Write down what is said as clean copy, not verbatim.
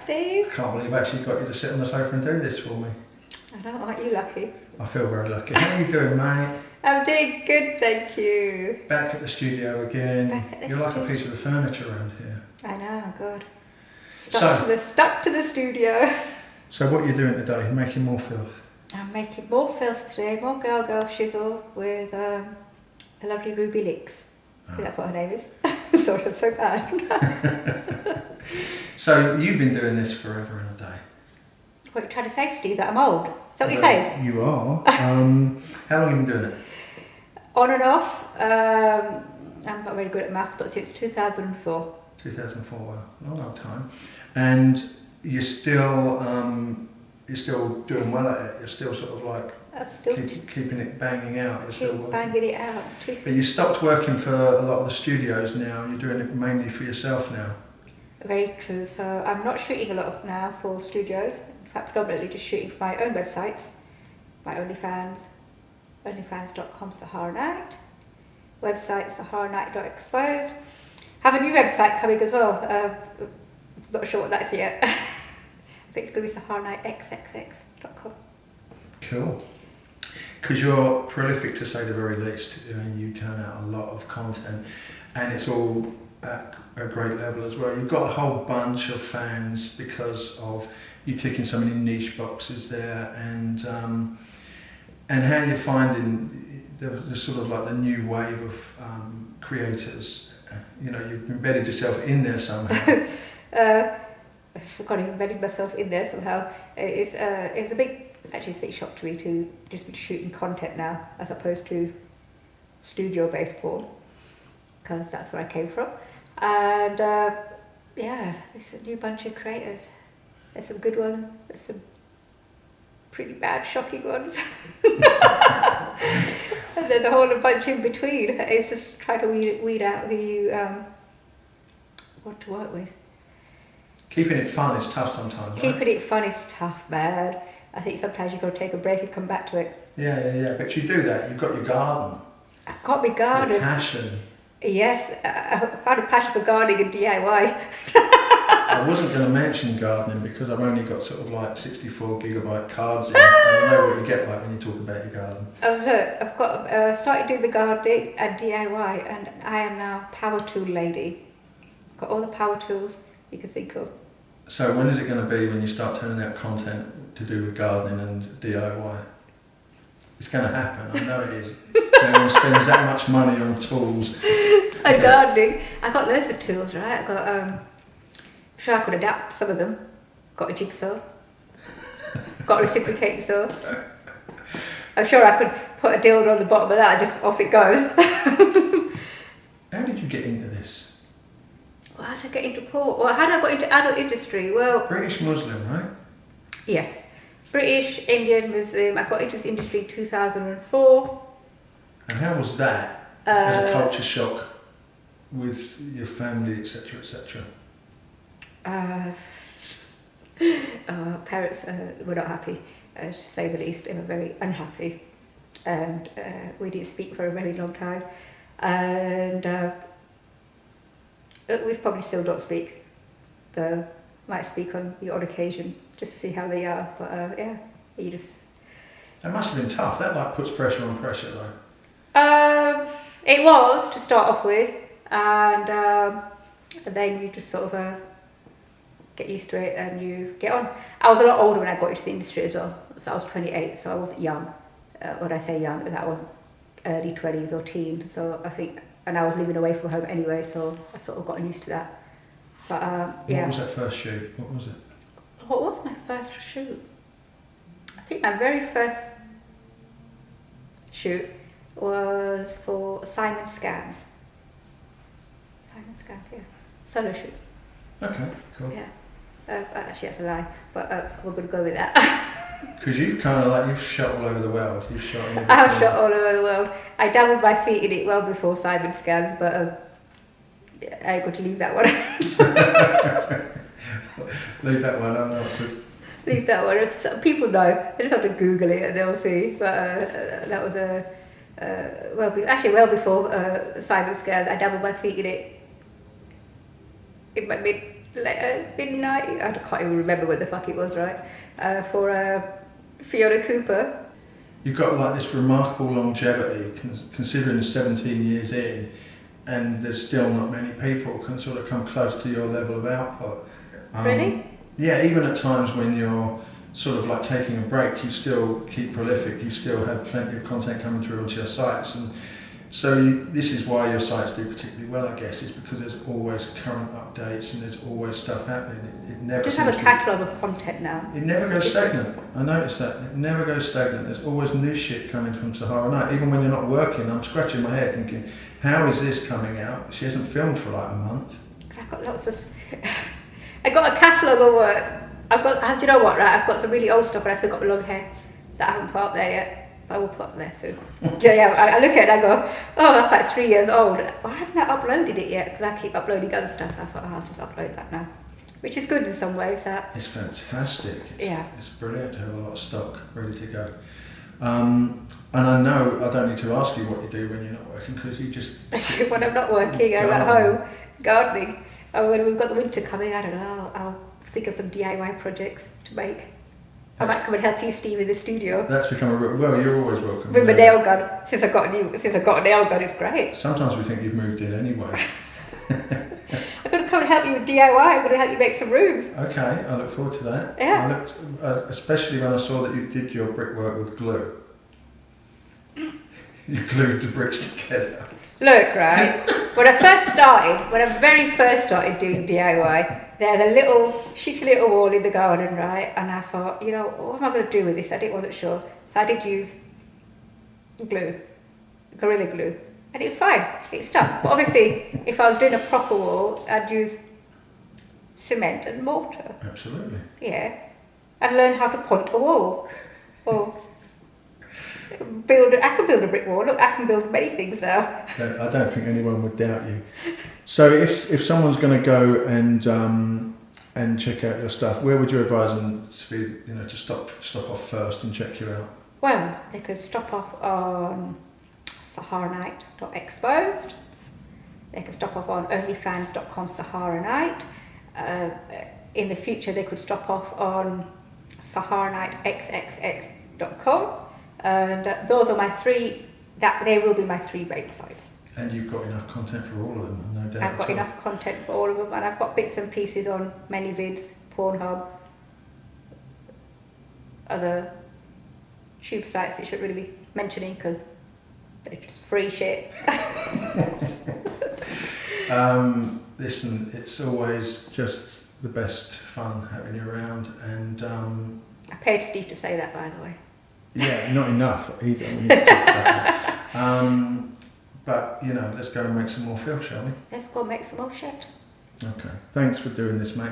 Steve. I can't believe I actually got you to sit on the sofa and do this for me. I know, aren't you lucky? I feel very lucky. How are you doing, mate? I'm doing good, thank you. Back at the studio again. Back at the You're like a studio. piece of the furniture around here. I know, God. Stuck to the studio. So what are you doing today? You're making more filth? I'm making more filth today, more girl shizzle with a lovely Ruby Licks. I think that's what her name is. Sorry, I'm so bad. So you've been doing this forever and a day? What are you trying to say, Steve? That I'm old? Is that what you're saying? You are. How long have you been doing it? On and off. I'm not very good at maths, but since 2004. 2004, wow, long old time. And you're still doing well at it. You're still sort of like I'm still keeping it banging out. You're still working. banging it out. But you stopped working for a lot of the studios now. You're doing it mainly for yourself now. Very true. So I'm not shooting a lot now for studios. In fact, predominantly just shooting for my own websites, my OnlyFans, onlyfans.com SaharaKnite, website SaharaKnite.exposed. Have a new website coming as well. Not sure what that's yet. I think it's going to be SaharaKniteXXX.com. Cool. Because you're prolific, to say the very least. I mean, you turn out a lot of content, and it's all at a great level as well. You've got a whole bunch of fans because of you ticking so many niche boxes there, and how you're finding the sort of like the new wave of creators. You know, you've embedded yourself in there somehow. I've got to embedded myself in there somehow. It's a big shock to me to just be shooting content now as opposed to studio-based porn, because that's where I came from. And yeah, there's a new bunch of creators. There's some good ones, there's some pretty bad, shocking ones. And there's a whole bunch in between. It's just trying to weed out who you want to work with. Keeping it fun is tough sometimes, right? Keeping it fun is tough, man. I think sometimes you've got to take a break and come back to it. Yeah. But you do that. You've got your garden. I've got my garden. Your passion. Yes, I found a passion for gardening and DIY. I wasn't going to mention gardening because I've only got sort of like 64 gigabyte cards in, and I know what you get like when you talk about your garden. Look, I've got started doing the gardening and DIY, and I am now power tool lady. Got all the power tools you can think of. So when is it going to be when you start turning out content to do with gardening and DIY? It's going to happen, I know it is. No one spends that much money on tools. And gardening, I got loads of tools, right? I got, I'm sure I could adapt some of them. Got a jigsaw, got a reciprocating saw. I'm sure I could put a dildo on the bottom of that and just off it goes. How did you get into this? Well, how did I get into porn? Well, how did I get into adult industry? Well, British Muslim, right? yes. British, Indian, Muslim. I got into this industry in 2004. And how was that as a culture shock with your family, etc., etc.? Parents were not happy, to say the least. They were very unhappy, and we didn't speak for a very long time. And we probably still don't speak, though might speak on the odd occasion just to see how they are. But yeah, you just. That must have been tough. That like puts pressure on pressure, though. It was to start off with, and then you just sort of get used to it and you get on. I was a lot older when I got into the industry as well. So I was 28, so I wasn't young. When I say young, that was early 20s or teen. So I think, and I was living away from home anyway, so I sort of got used to that. But yeah. What was that first shoot? What was it? What was my first shoot? I think my very first shoot was for Simon Scans. Simon Scans, yeah. Solo shoot. Okay, cool. Yeah. Actually, that's a lie, but we're going to go with that. Because you've kind of like, you've shot all over the world. You've shot in I have shot all over the world. I dabbled my feet in it well before Simon Scans, but I got to leave that one. Leave that one unanswered. Leave that one. Some people know. They just have to Google it and they'll see. But that was well before Simon Scans. I dabbled my feet in it in my mid midnight. I can't even remember what the fuck it was, right? For Fiona Cooper. You've got like this remarkable longevity, considering 17 years in, and there's still not many people can sort of come close to your level of output. Really? Yeah, even at times when you're sort of like taking a break, you still keep prolific, you still have plenty of content coming through onto your sites, and so this is why your sites do particularly well, I guess, is because there's always current updates and there's always stuff happening. It never Just have a catalogue of content now. It never goes stagnant. I noticed that. It never goes stagnant. There's always new shit coming from SaharaKnite. Even when you're not working, I'm scratching my head thinking, how is this coming out? She hasn't filmed for like a month. I've got lots of... I got a catalogue of work. Do you know what, right? I've got some really old stuff and I've still got long hair that I haven't put up there yet. I will put up there soon. I look at it and I go, oh, that's like 3 years old. Well, I haven't uploaded it yet because I keep uploading other stuff, so I thought, I'll just upload that now. Which is good in some ways. It's fantastic. Yeah. It's brilliant to have a lot of stock ready to go. And I know I don't need to ask you what you do when you're not working because you just... When I'm not working, I'm at home gardening. And when we've got the winter coming, I don't know, I'll think of some DIY projects to make. I might come and help you, Steve, in the studio. That's become a real... Well, you're always welcome. With my nail gun. Since I've got a nail gun, it's great. Sometimes we think you've moved in anyway. I'm going to come and help you with DIY. I'm going to help you make some rooms. Okay, I look forward to that. Yeah. I looked, especially when I saw that you did your brickwork with glue. You glued the bricks together. Look, right, when I very first started doing DIY, there's a little shitty little wall in the garden, right, and I thought, you know, what am I going to do with this? Wasn't sure, so I did use glue, Gorilla Glue, and it was fine, it stuck. But obviously, if I was doing a proper wall, I'd use cement and mortar. Absolutely. Yeah, I'd learn how to point a wall, or I can build a brick wall. Look, I can build many things now. I don't think anyone would doubt you. So if someone's going to go and check out your stuff, where would you advise them to stop off first and check you out? Well, they could stop off on SaharaKnite.exposed. They could stop off on onlyfans.com SaharaKnite. In the future, they could stop off on SaharaKniteXXX.com. And those are my three. They will be my 3 main sites. And you've got enough content for all of them, no doubt. I've got enough content for all of them, and I've got bits and pieces on ManyVids, Pornhub, other tube sites that shouldn't really be mentioning because they're just free shit. Listen, it's always just the best fun having you around, and I paid Steve to say that, by the way. Yeah, not enough either. We need to talk about that. But let's go and make some more film, shall we? Let's go make some more shit. Okay. Thanks for doing this, mate.